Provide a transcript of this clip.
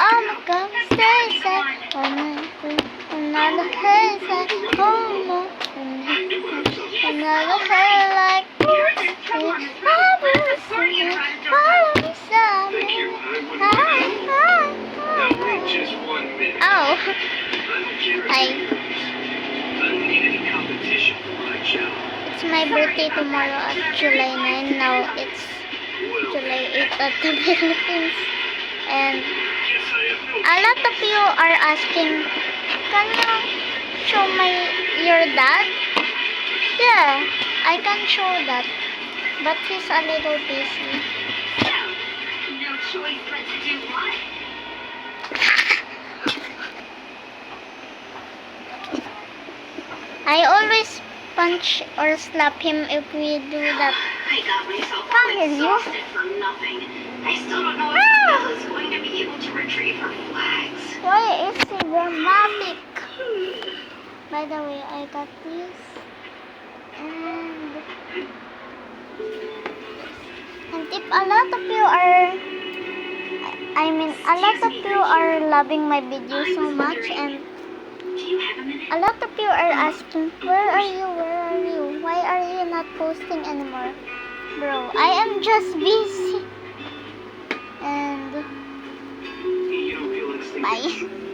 I'm gonna stay safe. Another case like home. Another case like follow me Oh, hi. It's my birthday tomorrow at July 9. Now it's July 8 at the Philippines. And a lot of you are asking, can you show your dad? Yeah, I can show that. But he's a little busy. No choice but to do what? I always punch or slap him if we do that. I got myself Come all here, you. exhausted for nothing. I still don't know if Bella's going to be able to retrieve her flags. Why is he dramatic? By the way, I got this. And if a lot of you are, a lot of you are loving my video so much, and Do you have a minute? a lot of you are asking, where are you? Why are you not posting anymore? Bro, I am just busy. And You don't feel instinct. bye.